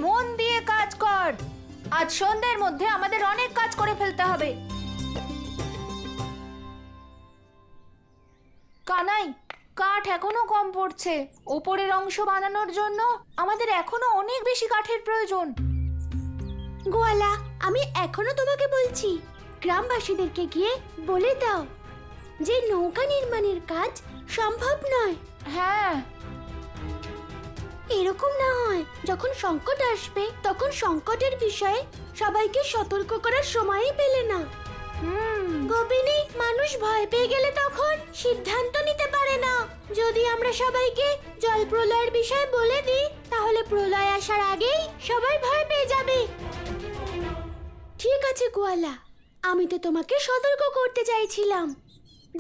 মন দিয়ে কাজ কর। আজ সন্ধ্যের মধ্যে আমাদের অনেক কাজ করে ফেলতে হবে। কানাই, কাঠ এখনো কম পড়ছে। ওপরের অংশ বানানোর জন্য আমাদের এখনো অনেক বেশি কাঠের প্রয়োজন। গোয়ালা, আমি এখনো তোমাকে বলছি, গ্রামবাসীদেরকে গিয়ে বলে দাও যে নৌকা নির্মাণের কাজ সম্ভব নয়। হ্যাঁ, এরকম না হয় যখন সংকট আসবে তখন সংকটের বিষয়ে সবাইকে সতর্ক করার সময়ই পেলে না। গোপিনী, মানুষ ভয় পেয়ে গেলে তখন সিদ্ধান্ত নিতে পারে না। যদি আমরা সবাইকে জল প্রলয়ের বিষয়ে বলে দিই তাহলে প্রলয় আসার আগেই সবাই ভয় পেয়ে যাবে। ঠিক আছে গোয়ালা, আমি তো তোমাকে সতর্ক করতে চাইছিলাম।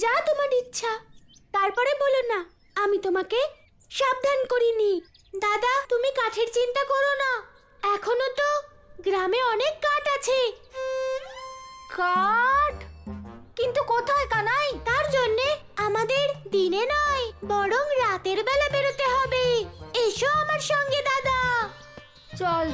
যা তোমার ইচ্ছা, তারপরে বলো না আমি তোমাকে সাবধান করিনি। দাদা, তুমি কাঠের চিন্তা করো না, এখনো তো গ্রামে অনেক কাঠ আছে। কাঠ? কিন্তু কোথায় কানাই? তার জন্য আমাদের দিনে নয় বরং রাতের বেলা বেরোতে হবে। এসো আমার সঙ্গে দাদা। চল।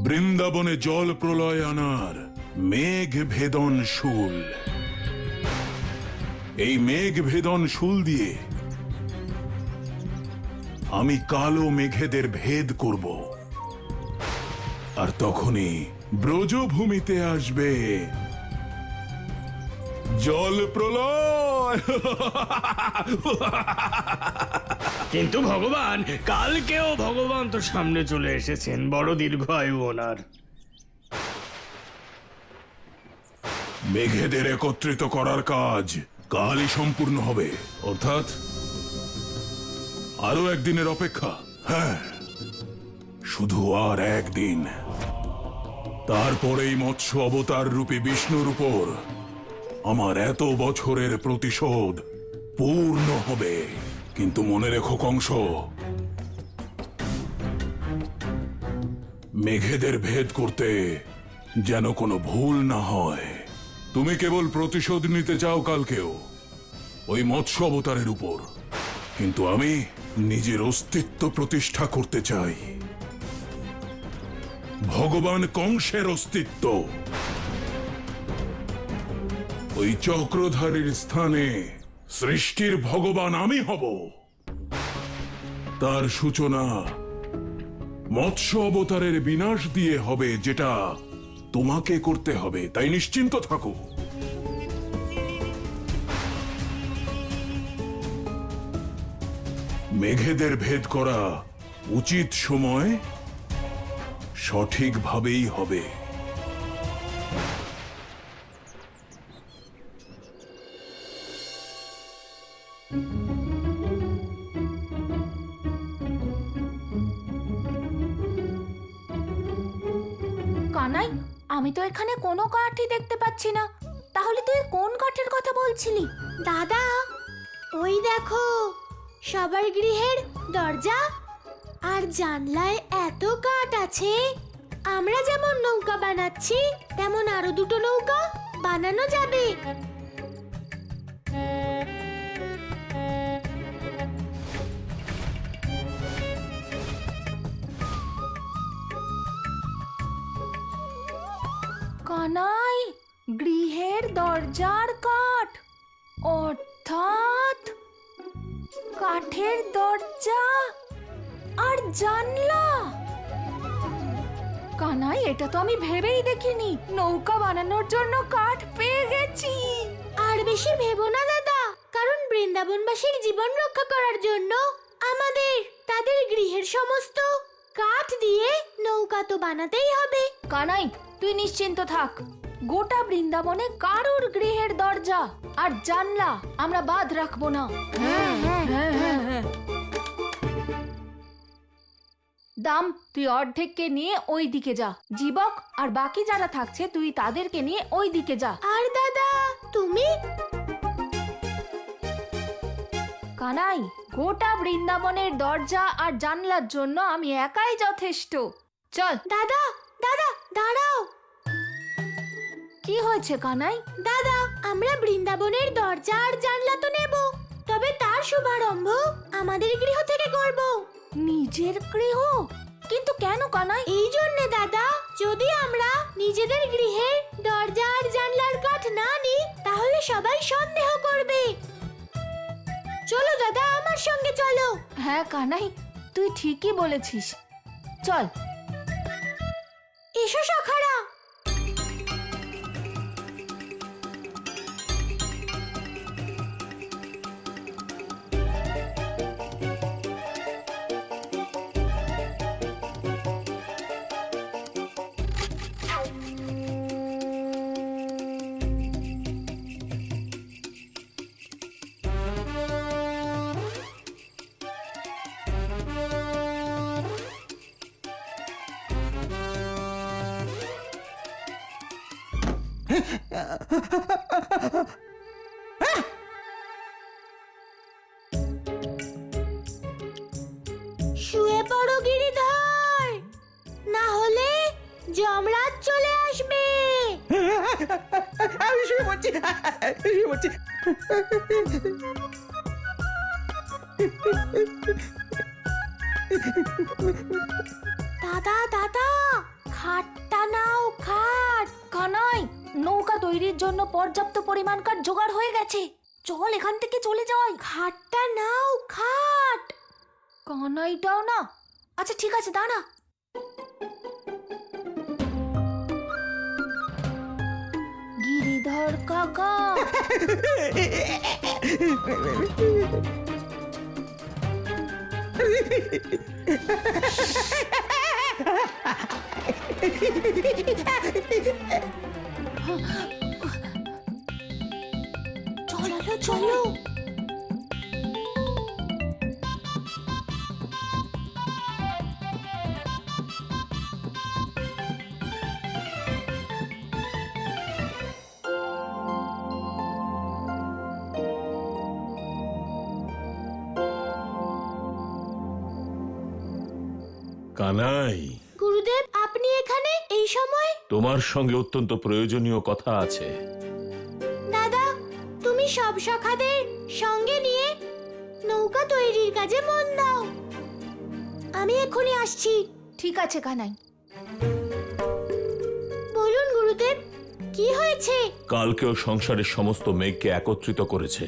বৃন্দাবনে জল প্রলয় আনার মেঘ ভেদন শুল। এই মেঘ ভেদন শুল দিয়ে আমি কালো মেঘেদের ভেদ করব, আর তখনই ব্রজভূমিতে আসবে জল প্রলয়। কিন্তু ভগবান, কালকেও ভগবান তো সামনে চলে এসেছেন। বড় দীর্ঘায়ু ওনার। মেঘেদের একত্রিত করার কাজ কালই সম্পূর্ণ হবে, অর্থাৎ আরো একদিনের অপেক্ষা। হ্যাঁ, শুধু আর একদিন। তারপরেই মৎস্য অবতার রূপী বিষ্ণুর উপর আমার এত বছরের প্রতিশোধ পূর্ণ হবে। কিন্তু মনে রেখো কংস, মেঘেদের ভেদ করতে যেন কোনো ভুল না হয়। তুমি কেবল প্রতিশোধ নিতে চাও কালকেও ওই মৎস্য অবতারের উপর, কিন্তু আমি নিজের অস্তিত্ব প্রতিষ্ঠা করতে চাই, ভগবান কংসের অস্তিত্ব। ওই চক্রধারীর স্থানে সৃষ্টির ভগবান আমি হব। তার সূচনা মৎস্য অবতারের বিনাশ দিয়ে হবে, যেটা তোমাকে করতে হবে। তাই নিশ্চিন্ত থাকো। মেঘেদের ভেদ করা উচিত সময় সঠিকভাবেই হবে। কানাই, আমি তো এখানে কোনো কাঠই দেখতে পাচ্ছি না। তাহলে তুই কোন কাঠের কথা বলছিলি? দাদা, ওই দেখো, সবার গৃহের দরজা আর জানলায় এত কাঠ আছে। আমরা যেমন নৌকা বানাচ্ছি তেমন আরো দুটো নৌকা বানানো যাবে। কানাই, গৃহের দরজার কাঠ, অর্থাৎ কাঠের দরজা আর জানলা। কানাই, এটা তো আমি ভেবেই দেখিনি। নৌকা বানানোর জন্য কাঠ পেয়ে গেছি। আর বেশি ভেবো না দাদা, কারণ বৃন্দাবনবাসীর জীবন রক্ষা করার জন্য আমাদের তাদের গৃহের সমস্ত কাঠ দিয়ে নৌকা তো বানাতেই হবে। কানাই, তুই নিশ্চিন্ত থাক। গোটা বৃন্দাবনে কারোর গৃহের দরজা আর জানলা আমরা বাদ রাখবো না। দাম, তুই অর্ধেককে নিয়ে ওই দিকে যা। জীবক আর বাকি যারা থাকছে তুই তাদেরকে নিয়ে ওই দিকে যা। আর দাদা, তুমি? কানাই, গোটা বৃন্দাবনের দরজা আর জানলার জন্য আমি একাই যথেষ্ট। চল। দাদা, দাদা দাঁড়াও। কি হয়েছে কানাই? দাদা, আমরা বৃন্দাবনের দরজা আর জানলা তো নেব, তবে তার শুভারম্ভ আমাদের গৃহ থেকে করব। নিজের গৃহ? কিন্তু কেন কানাই? এই জন্য দাদা, যদি আমরা নিজেদের গৃহের দরজা আর জানলার কাঠ না নিই তাহলে সবাই সন্দেহ করবে। চলো দাদা, আমার সঙ্গে চলো। হ্যাঁ কানাই, তুই ঠিকই বলেছিস, চল। এসো সখারা। শুয়ে পড়ো গিরিধর, না হলে যমরাজ চলে আসবে। আমি শুয়ে পড়ছি, শুয়ে পড়ছি। দাদা দাদা, খাটটা নাও, খাট। কানাই, নৌকা তৈরির জন্য পর্যাপ্ত পরিমাণ কাঠ জোগাড় হয়ে গেছে, চল এখান থেকে চলে যাই। খাটটা নাও, খাট। কানাইটাও না? আচ্ছা ঠিক আছে, দাঁড়া। গিরিধর কাকা, চলো চলো। কানাই, গুরুদেব, আপনি এখানে এই সময়? তোমার সঙ্গে অত্যন্ত প্রয়োজনীয় কথা আছে। দাদা, তুমি সব সখাদের সঙ্গে নিয়ে নৌকা তৈরির কাজে মন দাও। আমি এখনই আসছি। ঠিক আছে কানাই। বলুন গুরুদেব, কি হয়েছে? কালকেও সংসারের সমস্ত মেঘকে একত্রিত করেছে,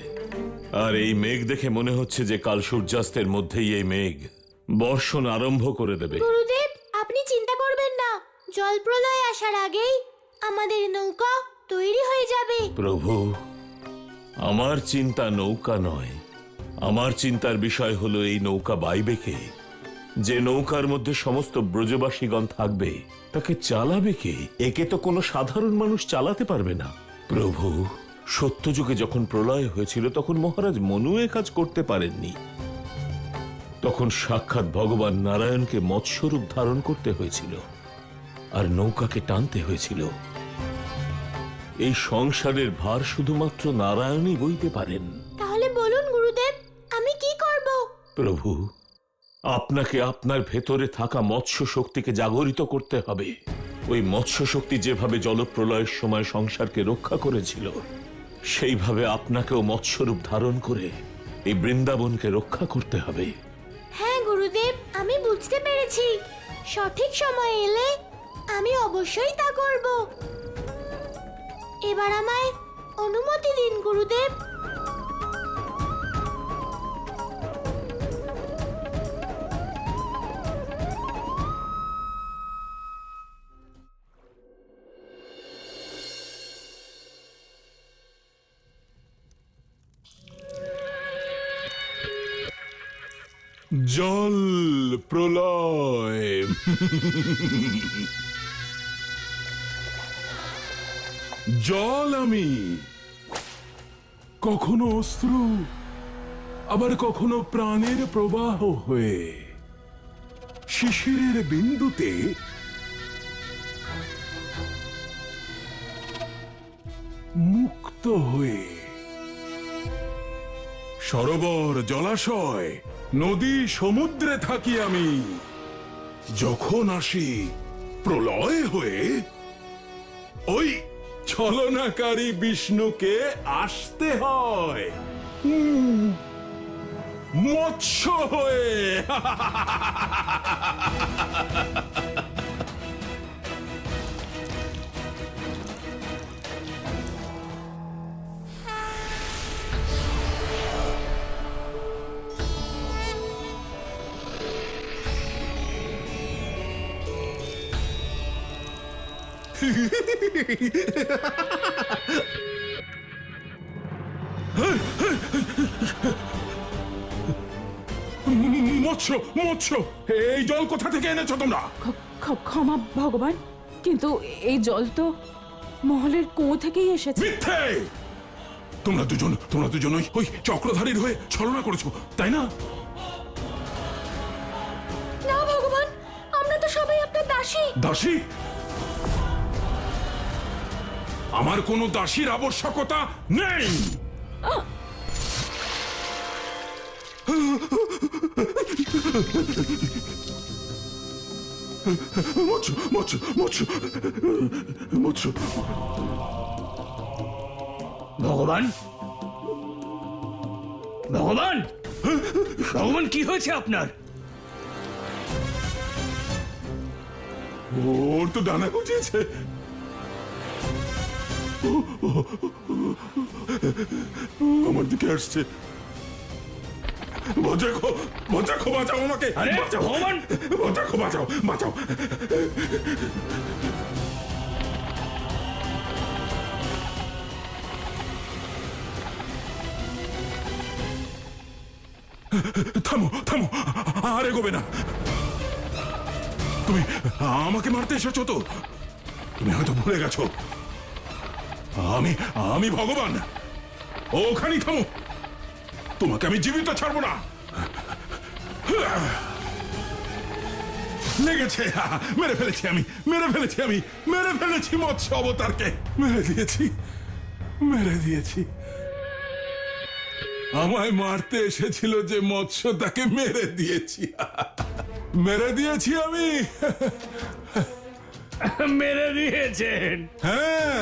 আর এই মেঘ দেখে মনে হচ্ছে যে কাল সূর্যাস্তের মধ্যেই এই মেঘ বর্ষণ আরম্ভ করে দেবে। গুরুদেব, আপনি চিন্তা করবেন না, জল প্রলয় আসার আগেই আমাদের নৌকা তৈরি হয়ে যাবে। প্রভু, আমার চিন্তা নৌকা নয়, আমার চিন্তার বিষয় হলো এই নৌকা বাইবে কে? যে নৌকার মধ্যে সমস্ত ব্রজবাসীগণ থাকবে তাকে চালাবে কে? একে তো কোনো সাধারণ মানুষ চালাতে পারবে না। প্রভু, সত্যযুগে যখন প্রলয় হয়েছিল তখন মহারাজ মনু এ কাজ করতে পারেননি। তখন সাক্ষাৎ ভগবান নারায়ণকে মৎস্যরূপ ধারণ করতে হয়েছিল আর নৌকাকে টানতে হয়েছিল। এই সংসারের ভার শুধুমাত্র নারায়ণই বইতে পারেন। তাহলে বলুন গুরুদেব, আমি কি করব? প্রভু, আপনাকে আপনার ভেতরে থাকা মৎস্য শক্তিকে জাগরিত করতে হবে। ওই মৎস্য শক্তি যেভাবে জলপ্রলয়ের সময় সংসারকে রক্ষা করেছিল, সেইভাবে আপনাকেও মৎস্যরূপ ধারণ করে এই বৃন্দাবনকে রক্ষা করতে হবে। হ্যাঁ গুরুদেব, আমি বুঝতে পেরেছি। সঠিক সময় এলে আমি অবশ্যই তা করব। এবার আমায় অনুমতি দিন গুরুদেব। জল প্রলয়। জল আমি, কখনো অশ্রু, আবার কখনো প্রাণের প্রবাহ হয়ে, শিশিরের বিন্দুতে মুক্ত হয়ে, সরোবর, জলাশয়, নদী, সমুদ্রে থাকি আমি। যখন আসি প্রলয় হয়ে, ওই ছলনাকারী বিষ্ণুকে আসতে হয় মৎস্য হয়ে। মৎস্য মৎস্য, এই জল কোথা থেকে এনেছো তোমরা? ক্ষমা ভগবান, কিন্তু এই জল তো মহলের কুয়ো থেকেই এসেছে। মিথ্যে! তোমরা দুজন ওই চক্রধারীর হয়ে ছলনা করেছো, তাই না? না ভগবান, আমরা তো সবাই আপনার দাসী। দাসী? আমার কোনো দাসীর আবশ্যকতা নেই। মৎস্য মৎস্য মৎস্য মৎস্য। ভগবান, ভগবান, ভগবান, কি হয়েছে আপনার? ওর তো ডানা গজিয়েছে। আমার দিকে আসছে। বজ্রাখো, বজ্রাখো, বাঁচাও আমাকে। আরে বাঁচাও ভগবান! বজ্রাখো, বাঁচাও, বাঁচাও। থামো থামো, আর এগোবে না। তুমি আমাকে মারতে এসেছো তো? তুমি হয়তো ভুলে গেছো আমি ভগবান। ওখানেই থামো, তোমাকে আমি জীবিত ছাড়বো না। লেগেছে, মেরে ফেলেছি আমি, মেরে ফেলেছি আমি, মেরে ফেলেছি মৎস্য অবতারকে। মেরে দিয়েছি। আমায় মারতে এসেছিল যে মৎস্য, তাকে মেরে দিয়েছি। মেরে দিয়েছি আমি। মেরে দিয়েছেন? হ্যাঁ,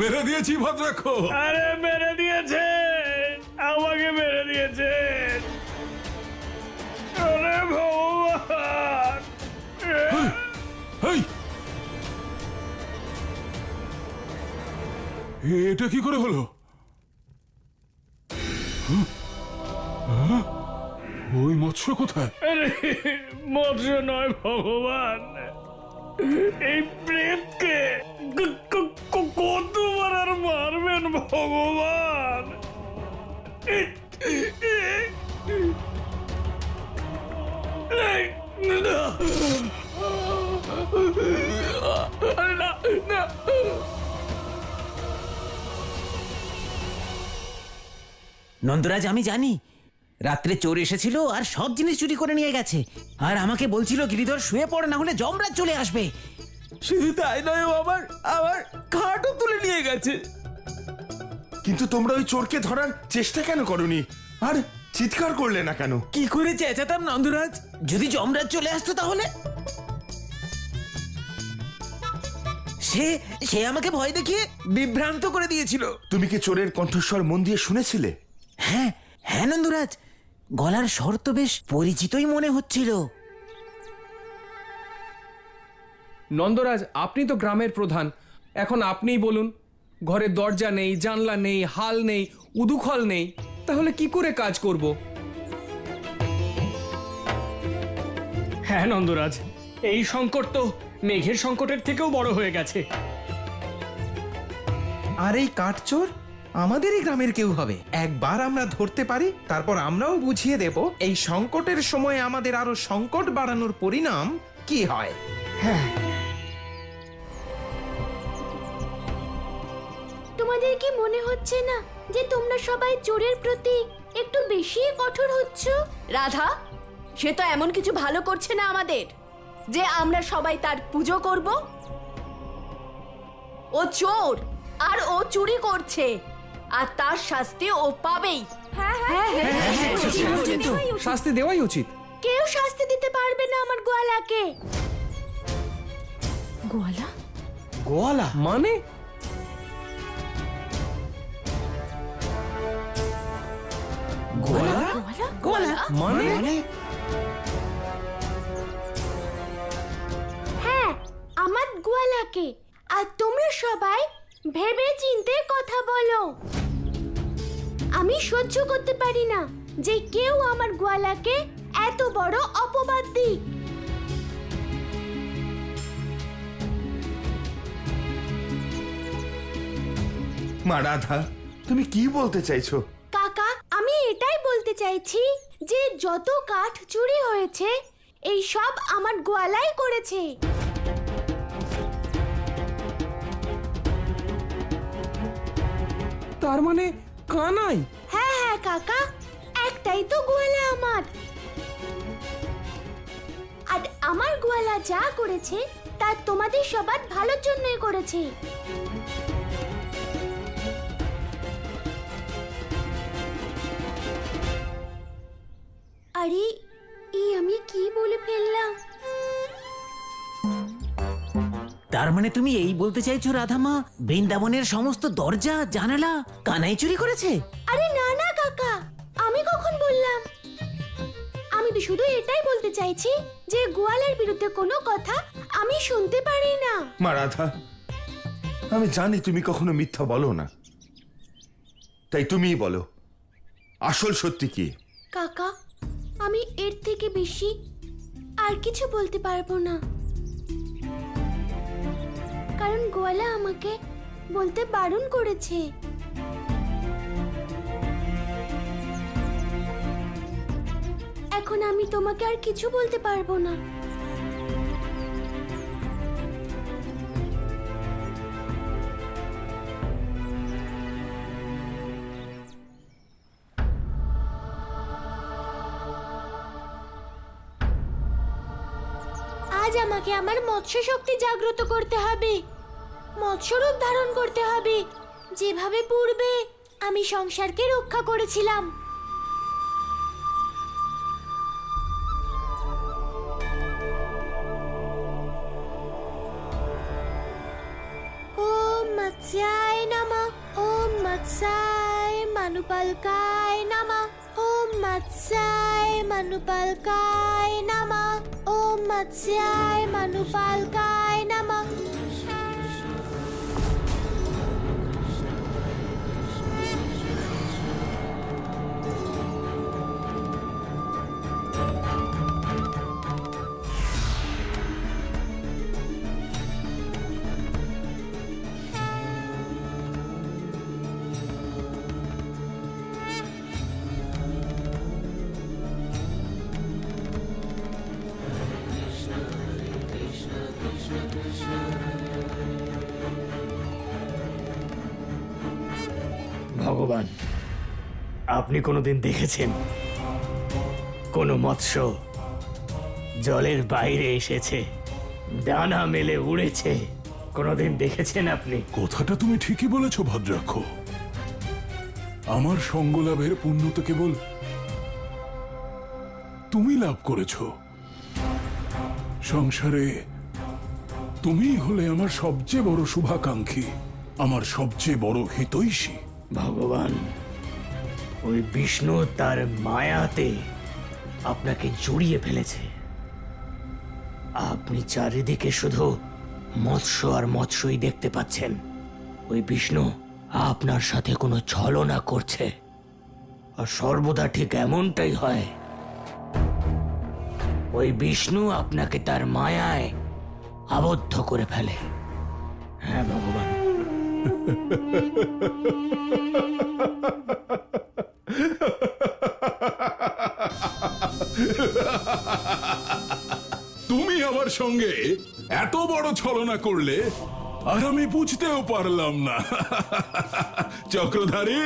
মেরে দিয়েছি ভদ্রাখো। আরে মেরে দিয়েছেন, আমাকে মেরে দিয়েছেন। আরে ভগবান! এই, এটা কি করে হলো? ওই মৎস্য কোথায়? আরে মৎস্য নয় ভগবান, এই প্রেতকে কতবার আর মারবেন ভগবান? নন্দরাজ, আমি জানি রাত্রে চোর এসেছিল আর সব জিনিস চুরি করে নিয়ে গেছে, আর আমাকে বলছিল গিরিধর শুয়ে পড়ে, না হলে যমরাজ চলে আসবে। শুধু তাই নয়, ও আবার খাটও তুলে নিয়ে গেছে। কিন্তু তোমরা ওই চোরকে ধরার চেষ্টা কেন করনি? আর চিৎকার করলে না কেন? কি করে চেঁচাতাম নন্দরাজ, যদি যমরাজ চলে আসতো তাহলে? সে আমাকে ভয় দেখিয়ে বিভ্রান্ত করে দিয়েছিল। তুমি কি চোরের কণ্ঠস্বর মন দিয়ে শুনেছিলে? হ্যাঁ হ্যাঁ নন্দরাজ, গলার স্বর তো বেশ পরিচিতই মনে হচ্ছিল। নন্দরাজ, আপনি তো গ্রামের প্রধান, এখন আপনিই বলুন। ঘরে দরজা নেই, জানলা নেই, হাল নেই, উদুখল নেই, তাহলে কি করে কাজ করব? হ্যাঁ নন্দরাজ, এই সংকট তো মেঘের সংকটের থেকেও বড় হয়ে গেছে। আর এই কাঠচোর আমাদেরই গ্রামের কেউ হবে। একবার আমরা ধরতে পারি, তারপর আমরাও বুঝিয়ে দেব এই সংকটের সময় আমাদের আরো সংকট বাড়ানোর পরিণাম কি হয়। হ্যাঁ, তোমাদের কি মনে হচ্ছে না যে তোমরা সবাই চোরের প্রতি একটু বেশি কঠোর হচ্ছ? রাধা, সে তো এমন কিছু ভালো করছে না আমাদের যে আমরা সবাই তার পুজো করব। ও চোর, আর ও চুরি করছে, আর তার শাস্তি ও পাবেই। শাস্তি দেওয়াই উচিত। কেউ শাস্তি দিতে পারবে না আমার গোয়ালাকে। গোয়ালা? গোয়ালা মানে মানে হ্যাঁ, আমার গোয়ালাকে। আর তোমরা সবাই ভেবে চিন্তে কথা বলো। আমি সহ্য করতে পারি না যে কেউ আমার গোয়ালাকে এত বড় অপবাদ দিক। মা রাধা, তুমি কি বলতে চাইছো? কাকা, আমি এটাই বলতে চাইছি যে যত কাঠ চুরি হয়েছে এই সব আমার গোয়ালাই করেছে। তার মানে কানাই? হ্যাঁ হ্যাঁ কাকা, একটাই তো গোয়ালা আমার। আর আমার গোয়ালা যা করেছে তা তোমাদের সবার ভালোর জন্যই করেছে। আরে আমি কি বলে ফেললাম? তার মানে তুমি এই বলতে চাইছো রাধামা বৃন্দাবনের সমস্ত দরজা জানালা কানাই চুরি করেছে? আরে না না কাকা, আমি কখন বললাম? আমি তো শুধু এটাই বলতে চাইছি যে গোয়ালের বিরুদ্ধে কোনো কথা আমি শুনতে পারি না। মা রাধা, আমি জানি তুমি কখনো মিথ্যা বলো না, তাই তুমিই বলো আসল সত্যি কি। কাকা, আমি এর থেকে বেশি আর কিছু বলতে পারবো না, কারণ গোয়ালা আমাকে বলতে বারণ করেছে। এখন আমি তোমাকে আর কিছু বলতে পারবো না। আজ আমাকে আমার মৎস্য শক্তি জাগ্রত করতে হবে, মৎস্যরূপ ধারণ করতে হবে, যেভাবে পূর্বে আমি সংসারকে রক্ষা করেছিলাম। ওম মৎস্যায় নমঃ, ওম মৎস্যায় মানুপালকায় নমঃ, ওম মৎস্যায় মানুপালকায় নমঃ, ওম মৎস্যায় মানুপালকায় নমঃ। ভগবান, আপনি কোনোদিন দেখেছেন কোনো মৎস্য জলের বাইরে এসেছে, ডানা মেলে উড়েছে? কোনোদিন দেখেছেন আপনি? কথাটা তুমি ঠিকই বলেছ ভদ্রাক্ষ। আমার সঙ্গলাভের পুণ্য তো কেবল তুমি লাভ করেছ। সংসারে তুমি হলে আমার সবচেয়ে বড় শুভাকাঙ্ক্ষী, আমার সবচেয়ে বড় হিতৈষী। ভগবান, ওই বিষ্ণু তার মায়াতে আপনাকে জড়িয়ে ফেলেছে। আপনি চারিদিকে শুধু মৎস্য আর মৎস্যই দেখতে পাচ্ছেন। ওই বিষ্ণু আপনার সাথে কোনো ছলনা করছে, আর সর্বদা ঠিক এমনটাই হয়। ওই বিষ্ণু আপনাকে তার মায়ায় আবদ্ধ করে ফেলে। হ্যাঁ ভগবান। তুমি আমার সঙ্গে এত বড় ছলনা করলে আর আমি বুঝতেও পারলাম না। চক্রধারী,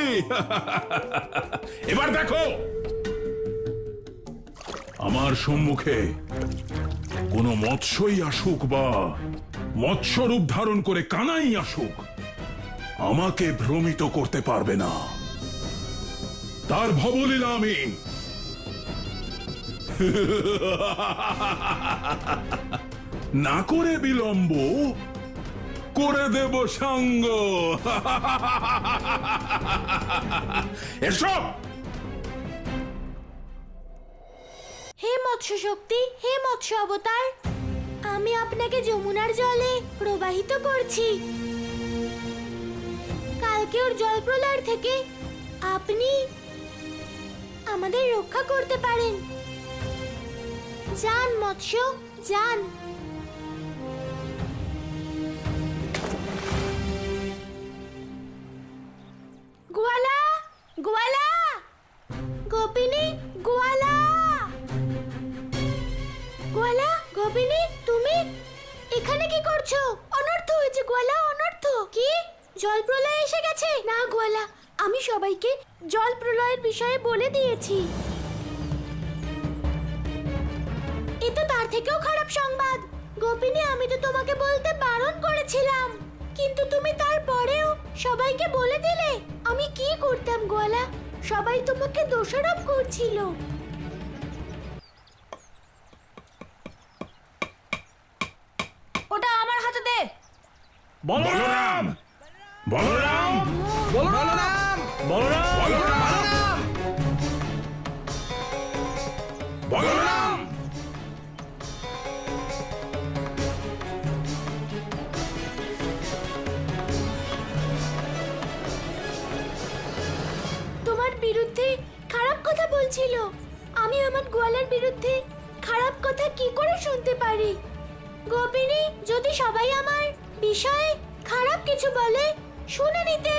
এবার দেখো আমার সম্মুখে কোনো মৎস্যই আসুক বা মৎস্যরূপ ধারণ করে কানাই আসুক, আমাকে ভ্রমিত করতে পারবে না। তার ভবলীলা আমি না করে বিলম্ব করে দেব সাঙ্গ। এসব মৎস্য শক্তি, হে মৎস্য অবতার, আমি আপনাকে যমুনার জলে প্রবাহিত করছি। কালকে ওর জল প্রলয় থেকে আপনি আমাদের রক্ষা করতে পারেন। যান মৎস্য, যান। গোয়ালা, গোয়ালা, গোপিনী, গোয়ালা, গোয়ালা, গোপিনী, তুমি এখানে কি করছো? অনর্থ হয়েছে গোয়ালা, অনর্থ। কি জল প্রলয় এসে গেছে? না গোয়ালা, আমি সবাইকে জল প্রলয়ের বিষয়ে বলে দিয়েছি। এ তো তার থেকেও খারাপ সংবাদ। গোপিনী, আমি তো তোমাকে বলতে বারণ করেছিলাম, কিন্তু তুমি তারপরেও সবাইকে বলে দিলে। আমি কি করতাম গোয়ালা? সবাই তোমাকে দোষারোপ করছিল। ওটা আমার হাতে দে। বলরাম, বলরাম, বলরাম, বলরাম, বলরাম। তোমার বিরুদ্ধে খারাপ কথা বলছিল। আমি আমার গোয়ালার বিরুদ্ধে খারাপ কথা কি করে শুনতে পারি? গোপিনী, যদি সবাই আমার বিষয়ে খারাপ কিছু বলে শুনে নিতে